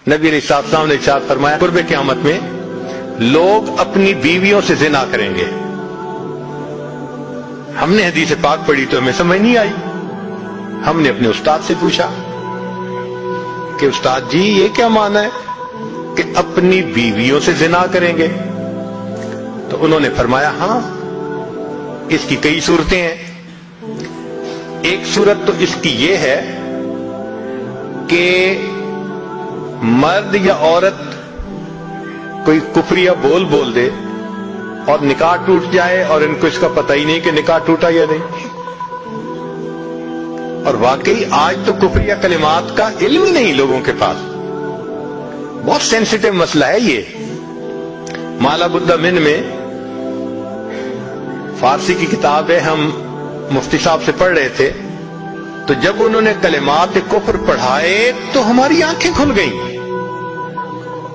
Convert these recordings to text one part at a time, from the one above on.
نبی علیہ السلام نے ارشاد فرمایا قرب قیامت میں لوگ اپنی بیویوں سے زنا کریں گے. ہم نے حدیث پاک پڑھی تو ہمیں سمجھ نہیں آئی. ہم نے اپنے استاد سے پوچھا کہ استاد جی یہ کیا معنی ہے کہ اپنی بیویوں سے زنا کریں گے؟ تو انہوں نے فرمایا ہاں اس کی کئی صورتیں ہیں. ایک صورت تو اس کی یہ ہے کہ مرد یا عورت کوئی کفریہ بول دے اور نکاح ٹوٹ جائے اور ان کو اس کا پتہ ہی نہیں کہ نکاح ٹوٹا یا نہیں. اور واقعی آج تو کفریہ کلمات کا علم ہی نہیں لوگوں کے پاس. بہت سینسیٹیو مسئلہ ہے یہ. مالا بدہ من میں فارسی کی کتاب ہے, ہم مفتی صاحب سے پڑھ رہے تھے تو جب انہوں نے کلمات کفر پڑھائے تو ہماری آنکھیں کھل گئیں.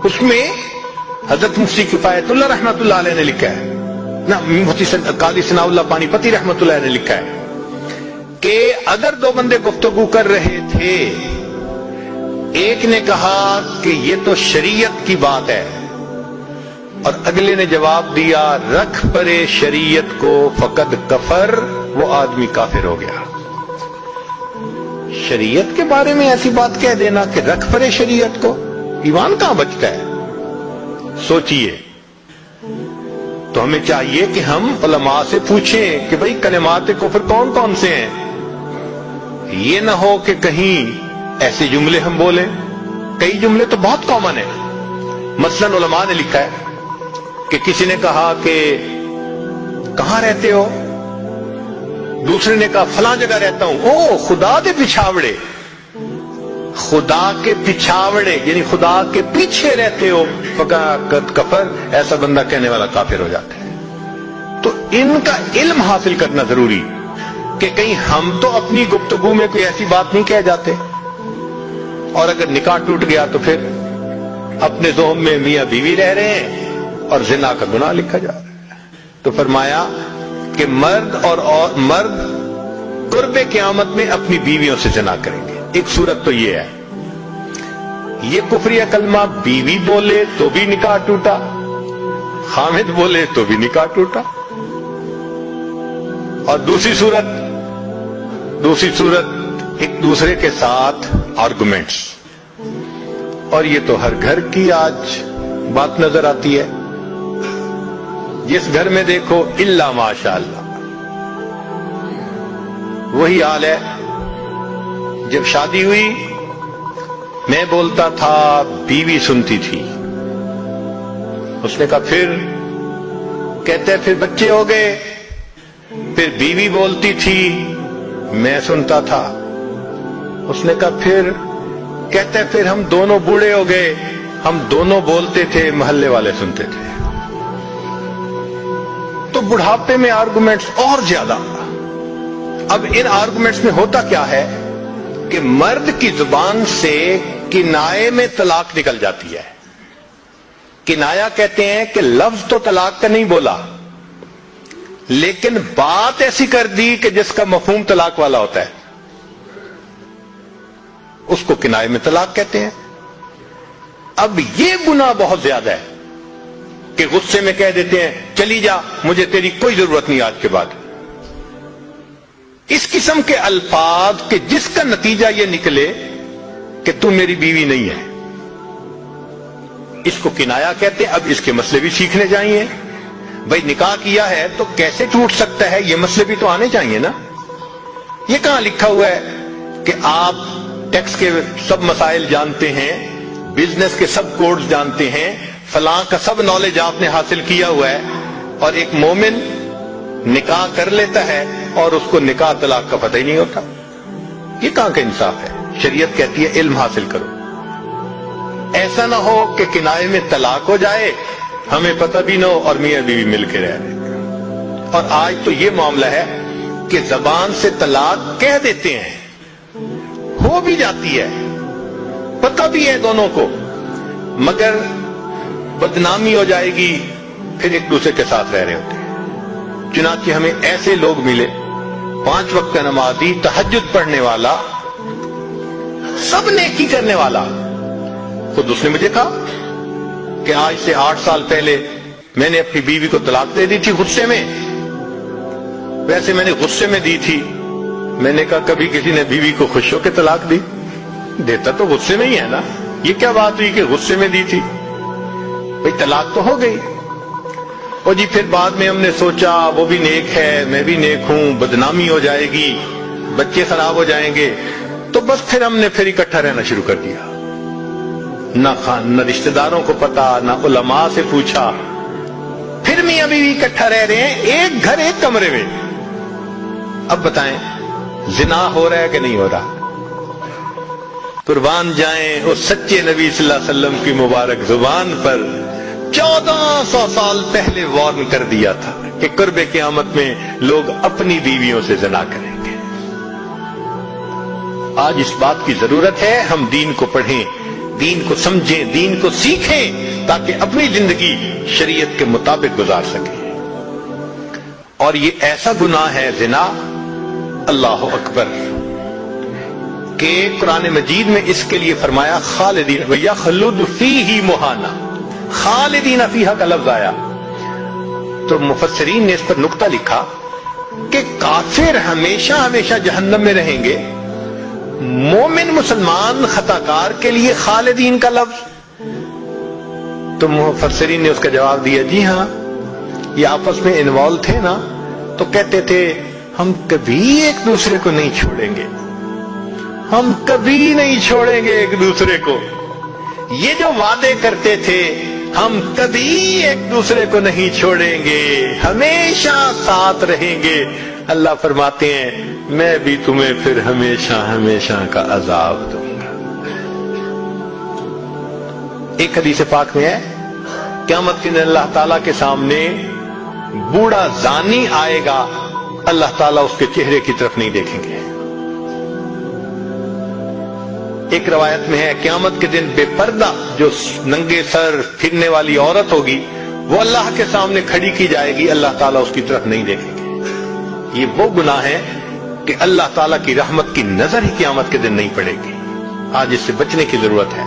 اس میں حضرت مفتی کفایت اللہ رحمۃ اللہ علیہ نے لکھا ہے, نہ مفتی قاضی ثناء اللہ پانی پتی رحمۃ اللہ علیہ نے لکھا ہے کہ اگر دو بندے گفتگو کر رہے تھے, ایک نے کہا کہ یہ تو شریعت کی بات ہے اور اگلے نے جواب دیا رکھ پرے شریعت کو فقد کفر, وہ آدمی کافر ہو گیا. شریعت کے بارے میں ایسی بات کہہ دینا کہ رکھ پرے شریعت کو, ایمان کہاں بچتا ہے؟ سوچئے. تو ہمیں چاہیے کہ ہم علماء سے پوچھیں کہ بھئی کلمات کفر کون کون سے ہیں. یہ نہ ہو کہ کہیں ایسے جملے ہم بولیں. کئی جملے تو بہت کامن ہیں. مثلا علماء نے لکھا ہے کہ کسی نے کہا کہ کہاں رہتے ہو, دوسرے نے کہا فلاں جگہ رہتا ہوں. او خدا دے پچھاوڑے, خدا کے پچھاوڑے یعنی خدا کے پیچھے رہتے ہو, فقط کفر, ایسا بندہ کہنے والا کافر ہو جاتا ہے. تو ان کا علم حاصل کرنا ضروری کہ کہیں ہم تو اپنی گفتگو میں کوئی ایسی بات نہیں کہہ جاتے اور اگر نکاح ٹوٹ گیا تو پھر اپنے ذہن میں میاں بیوی رہ رہے ہیں اور زنا کا گناہ لکھا جا رہا ہے. تو فرمایا کہ مرد مرد قرب قیامت میں اپنی بیویوں سے زنا کریں گے. ایک صورت تو یہ ہے, یہ کفریہ کلمہ بیوی بولے تو بھی نکاح ٹوٹا, خامد بولے تو بھی نکاح ٹوٹا. اور دوسری صورت ایک دوسرے کے ساتھ آرگومنٹس, اور یہ تو ہر گھر کی آج بات نظر آتی ہے. جس گھر میں دیکھو الا ماشاء اللہ وہی حال ہے. جب شادی ہوئی میں بولتا تھا بیوی سنتی تھی. اس نے کہا پھر, کہتے پھر بچے ہو گئے, پھر بیوی بولتی تھی میں سنتا تھا. اس نے کہا پھر, کہتے پھر ہم دونوں بوڑھے ہو گئے, ہم دونوں بولتے تھے محلے والے سنتے تھے. تو بڑھاپے میں آرگومنٹس اور زیادہ. اب ان آرگومنٹس میں ہوتا کیا ہے کہ مرد کی زبان سے کنائے میں طلاق نکل جاتی ہے. کنایا کہتے ہیں کہ لفظ تو طلاق کا نہیں بولا لیکن بات ایسی کر دی کہ جس کا مفہوم طلاق والا ہوتا ہے, اس کو کنائے میں طلاق کہتے ہیں. اب یہ گناہ بہت زیادہ ہے کہ غصے میں کہہ دیتے ہیں چلی جا, مجھے تیری کوئی ضرورت نہیں آج کے بعد. اس قسم کے الفاظ کہ جس کا نتیجہ یہ نکلے کہ تم میری بیوی نہیں ہے, اس کو کنایا کہتے ہیں. اب اس کے مسئلے بھی سیکھنے چاہیے. بھئی نکاح کیا ہے تو کیسے ٹوٹ سکتا ہے, یہ مسئلے بھی تو آنے چاہیے نا. یہ کہاں لکھا ہوا ہے کہ آپ ٹیکس کے سب مسائل جانتے ہیں, بزنس کے سب کوڈز جانتے ہیں, فلاں کا سب نالج آپ نے حاصل کیا ہوا ہے, اور ایک مومن نکاح کر لیتا ہے اور اس کو نکاح طلاق کا پتہ ہی نہیں ہوتا. یہ کہاں کا انصاف ہے؟ شریعت کہتی ہے علم حاصل کرو. ایسا نہ ہو کہ کنائے میں طلاق ہو جائے, ہمیں پتہ بھی نہ ہو اور میاں بیوی مل کے رہ رہے. اور آج تو یہ معاملہ ہے کہ زبان سے طلاق کہہ دیتے ہیں, ہو بھی جاتی ہے, پتہ بھی ہے دونوں کو, مگر بدنامی ہو جائے گی, پھر ایک دوسرے کے ساتھ رہ رہے ہوتے ہیں. چنانچہ ہمیں ایسے لوگ ملے 5 وقت کا نمازی, تہجد پڑھنے والا, سب نیکی کرنے والا, خود اس نے مجھے کہا کہ آج سے 8 سال پہلے میں نے اپنی بیوی کو طلاق دے دی تھی غصے میں. ویسے میں نے غصے میں دی تھی. میں نے کہا کبھی کسی نے بیوی کو خوش ہو کے طلاق دی؟ دیتا تو غصے میں ہی ہے نا. یہ کیا بات ہوئی کہ غصے میں دی تھی؟ بھئی طلاق تو ہو گئی. اور جی پھر بعد میں ہم نے سوچا وہ بھی نیک ہے میں بھی نیک ہوں, بدنامی ہو جائے گی, بچے خراب ہو جائیں گے, تو بس پھر ہم نے پھر اکٹھا رہنا شروع کر دیا. نہ رشتہ داروں کو پتا, نہ علماء سے پوچھا. پھر میاں بیوی اکٹھا رہ رہے ہیں, ایک گھر ایک کمرے میں. اب بتائیں زنا ہو رہا ہے کہ نہیں ہو رہا؟ قربان جائیں اس سچے نبی صلی اللہ علیہ وسلم کی مبارک زبان پر 1400 سال پہلے وارن کر دیا تھا کہ قرب قیامت میں لوگ اپنی بیویوں سے زنا کریں گے. آج اس بات کی ضرورت ہے ہم دین کو پڑھیں, دین کو سمجھیں, دین کو سیکھیں تاکہ اپنی زندگی شریعت کے مطابق گزار سکیں. اور یہ ایسا گناہ ہے زنا, اللہ اکبر, کہ قرآن مجید میں اس کے لیے فرمایا خالدین وَيَخْلُدُ فِيهِ مُهَانًا, خالدین فیہا کا لفظ آیا. تو مفسرین نے اس پر نقطہ لکھا کہ کافر ہمیشہ ہمیشہ جہنم میں رہیں گے, مومن مسلمان خطاکار کے لیے خالدین کا لفظ. تو مفسرین نے اس کا جواب دیا جی ہاں, یہ آپس میں انوالو تھے نا, تو کہتے تھے ہم کبھی ایک دوسرے کو نہیں چھوڑیں گے, ہم کبھی نہیں چھوڑیں گے ایک دوسرے کو. یہ جو وعدے کرتے تھے ہم کبھی ایک دوسرے کو نہیں چھوڑیں گے, ہمیشہ ساتھ رہیں گے, اللہ فرماتے ہیں میں بھی تمہیں پھر ہمیشہ ہمیشہ کا عذاب دوں گا. ایک حدیث پاک میں ہے قیامت کے دن اللہ تعالیٰ کے سامنے بوڑھا زانی آئے گا, اللہ تعالیٰ اس کے چہرے کی طرف نہیں دیکھیں گے. ایک روایت میں ہے قیامت کے دن بے پردہ جو ننگے سر پھرنے والی عورت ہوگی وہ اللہ کے سامنے کھڑی کی جائے گی, اللہ تعالیٰ اس کی طرف نہیں دیکھیں گے. یہ وہ گناہ ہے کہ اللہ تعالیٰ کی رحمت کی نظر ہی قیامت کے دن نہیں پڑے گی. آج اس سے بچنے کی ضرورت ہے.